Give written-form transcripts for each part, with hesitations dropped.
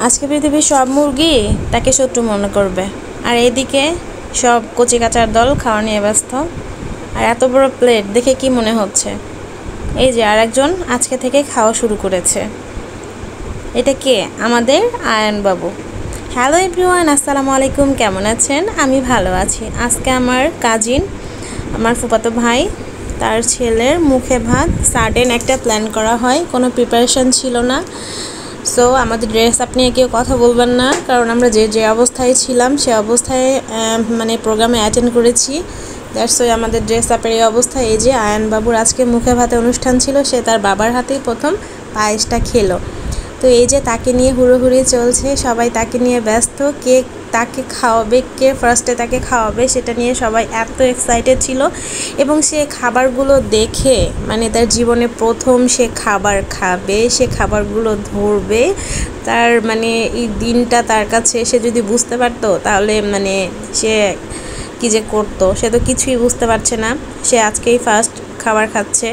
আজকে পৃথিবীর সব মুরগি তাকে শত্রু মনে করবে, আর এদিকে সব কচিকাচার দল খাওয়া নিয়ে ব্যস্ত। আর এত বড় প্লেট দেখে কি মনে হচ্ছে? এই যে আরেকজন আজকে থেকে খাওয়া শুরু করেছে। এটা কে? আমাদের আয়ান বাবু। হ্যালো এভরিওয়ান, আসসালামু আলাইকুম। কেমন আছেন? আমি ভালো আছি। আজকে আমার কাজিন, আমার ফুফাতো ভাই, তার ছেলের মুখে ভাত সাডেন একটা প্ল্যান করা হয়, কোনো প্রিপারেশন ছিল না। সো আমাদের ড্রেস আপ নিয়ে কেউ কথা বলবেন না, কারণ আমরা যে অবস্থায় ছিলাম সে অবস্থায় মানে প্রোগ্রামে অ্যাটেন্ড করেছি। দ্যাটস ওয়াই আমাদের ড্রেস আপের এই অবস্থা। এই যে আয়ান বাবুর আজকে মুখে ভাতে অনুষ্ঠান ছিল, সে তার বাবার হাতেই প্রথম পায়েসটা খেলো। তো এই যে তাকে নিয়ে হুড়োহুড়ি চলছে, সবাই তাকে নিয়ে ব্যস্ত। কে তাকে খাওয়াবে, কে ফার্স্টে তাকে খাওয়াবে সেটা নিয়ে সবাই এত এক্সাইটেড ছিল। এবং সে খাবারগুলো দেখে, মানে তার জীবনে প্রথম সে খাবার খাবে, সে খাবারগুলো ধরবে, তার মানে এই দিনটা তার কাছে সে যদি বুঝতে পারতো তাহলে মানে সে কী যে করতো, সে তো কিছুই বুঝতে পারছে না। সে আজকেই ফার্স্ট খাবার খাচ্ছে।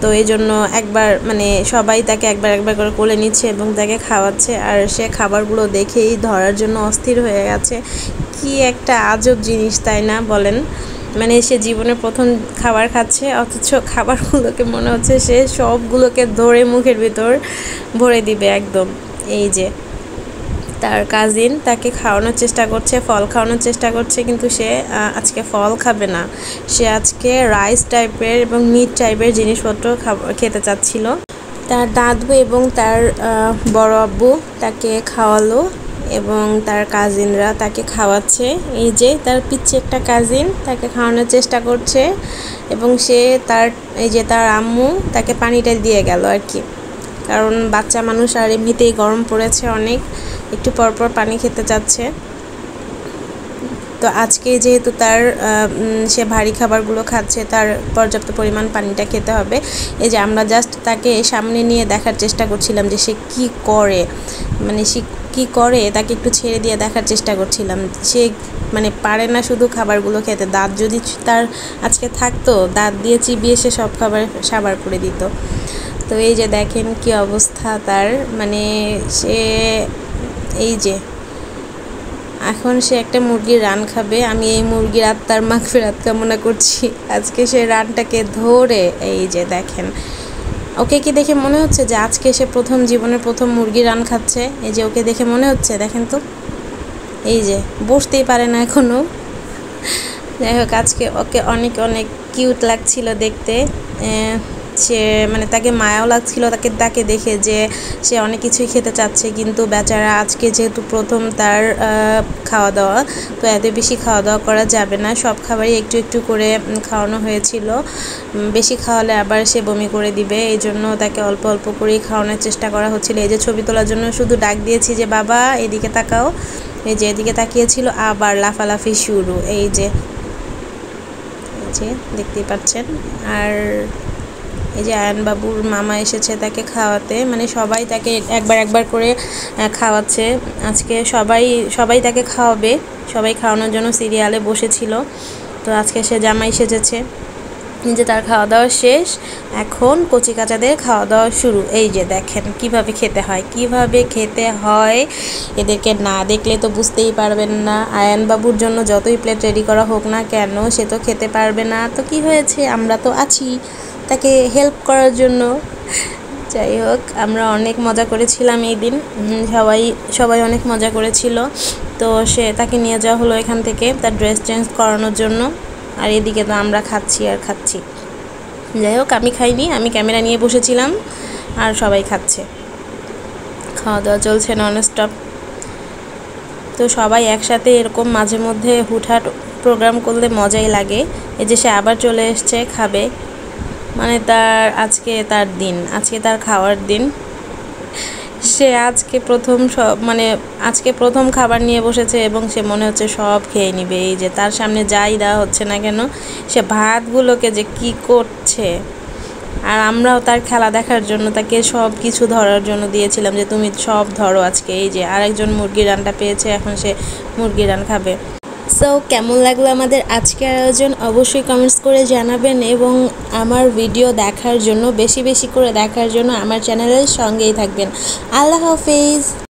তো এই জন্য একবার মানে সবাই তাকে একবার করে কোলে নিচ্ছে এবং তাকে খাওয়াচ্ছে, আর সে খাবারগুলো দেখেই ধরার জন্য অস্থির হয়ে গেছে। কি একটা আজব জিনিস, তাই না বলেন? মানে সে জীবনে প্রথম খাবার খাচ্ছে, অথচ খাবারগুলোকে মনে হচ্ছে সে সবগুলোকে ধরে মুখের ভিতর ভরে দিবে একদম। এই যে তার কাজিন তাকে খাওয়ানোর চেষ্টা করছে, ফল খাওয়ানোর চেষ্টা করছে, কিন্তু সে আজকে ফল খাবে না। সে আজকে রাইস টাইপের এবং মিট টাইপের জিনিসপত্র খেতে চাচ্ছিল। তার দাদু এবং তার বড় আব্বু তাকে খাওয়ালো এবং তার কাজিনরা তাকে খাওয়াচ্ছে। এই যে তার পিচ্ছে একটা কাজিন তাকে খাওয়ানোর চেষ্টা করছে এবং সে তার এই যে তার আম্মু তাকে পানিটা দিয়ে গেল আর কি, কারণ বাচ্চা মানুষ আর এমনিতেই গরম পড়েছে অনেক, একটু পরপর পানি খেতে চাচ্ছে। তো আজকে যেহেতু তার সে ভারী খাবারগুলো খাচ্ছে, তার পর্যাপ্ত পরিমাণ পানিটা খেতে হবে। এই যে আমরা জাস্ট তাকে সামনে নিয়ে দেখার চেষ্টা করছিলাম যে সে কী করে, মানে সে কী করে তাকে একটু ছেড়ে দিয়ে দেখার চেষ্টা করছিলাম। সে মানে পারে না শুধু খাবারগুলো খেতে, দাঁত যদি তার আজকে থাকতো দাঁত দিয়ে চিবিয়ে সে সব খাবার সাবার করে দিত। তো এই যে দেখেন কি অবস্থা তার, মানে সে এই যে এখন সে একটা মুরগির রান খাবে। আমি এই মুরগির আত্মার মাগফিরাত কামনা করছি। আজকে সে রানটাকে ধরে এই যে দেখেন, ওকে কি দেখে মনে হচ্ছে যে আজকে সে প্রথম জীবনের প্রথম মুরগির রান খাচ্ছে? এই যে ওকে দেখে মনে হচ্ছে, দেখেন তো, এই যে বসতেই পারে না এখনও। যাই হোক, আজকে ওকে অনেক কিউট লাগছিল দেখতে। সে মানে তাকে মায়াও লাগছিল তাকে দেখে যে সে অনেক কিছুই খেতে চাচ্ছে, কিন্তু বেচারা আজকে যেহেতু প্রথম তার খাওয়া দাওয়া, তো এত বেশি খাওয়া দাওয়া করা যাবে না। সব খাবারই একটু করে খাওয়ানো হয়েছিল, বেশি খাওয়ালে আবার সে বমি করে দিবে, এই জন্য তাকে অল্প করেই খাওয়ানোর চেষ্টা করা হচ্ছিল। এই যে ছবি তোলার জন্য শুধু ডাক দিয়েছি যে বাবা এদিকে তাকাও, এই যে এদিকে তাকিয়েছিল, আবার লাফালাফি শুরু। এই যে দেখতেই পাচ্ছেন। আর এই যে আয়ান বাবুর মামা এসেছে তাকে খাওয়াতে, মানে সবাই তাকে একবার করে খাওয়াচ্ছে। আজকে সবাই তাকে খাওয়াবে, সবাই খাওয়ানোর জন্য সিরিয়ালে বসেছিল। তো আজকে সে জামাই সেজেছে। যে তার খাওয়া দাওয়া শেষ, এখন কচিকাচাদের খাওয়া দাওয়া শুরু। এই যে দেখেন কিভাবে খেতে হয়, এদেরকে না দেখলে তো বুঝতেই পারবেন না। আয়ান বাবুর জন্য যতই প্লেট রেডি করা হোক না কেন, সে তো খেতে পারবে না। তো কি হয়েছে, আমরা তো আছি তাকে হেল্প করার জন্য। যাই হোক, আমরা অনেক মজা করেছিলাম এই দিন, সবাই অনেক মজা করেছিল। তো তাকে নিয়ে যাওয়া হলো এখান থেকে তার ড্রেস চেঞ্জ করানোর জন্য। আর এদিকে তো আমরা খাচ্ছি। যাই হোক, আমি খাইনি, আমি ক্যামেরা নিয়ে বসেছিলাম, আর সবাই খাচ্ছে। খাওয়া দাওয়া চলছে নন স্টপ। তো সবাই একসাথে এরকম মাঝে মধ্যে হুটহাট প্রোগ্রাম করলে মজাই লাগে। এই যে সে আবার চলে এসছে খাবে, মানে আজকে তার খাওয়ার দিন। সে আজকে প্রথম খাবার নিয়ে বসেছে এবং সে মনে হচ্ছে সব খেয়ে নিবে। এই যে তার সামনে যাই দেওয়া হচ্ছে না কেন, সে ভাতগুলোকে যে কি করছে। আর আমরাও তার খেলা দেখার জন্য তাকে সব কিছু ধরার জন্য দিয়েছিলাম যে তুমি সব ধরো আজকে। এই যে আরেকজন মুরগির রানটা পেয়েছে, এখন সে মুরগির রান খাবে। সো কেমন লাগলো আমাদের আজকের আয়োজন অবশ্যই কমেন্টস করে জানাবেন, এবং আমার ভিডিও দেখার জন্য বেশি করে দেখার জন্য আমার চ্যানেলের সঙ্গেই থাকবেন। আল্লাহ হাফেজ।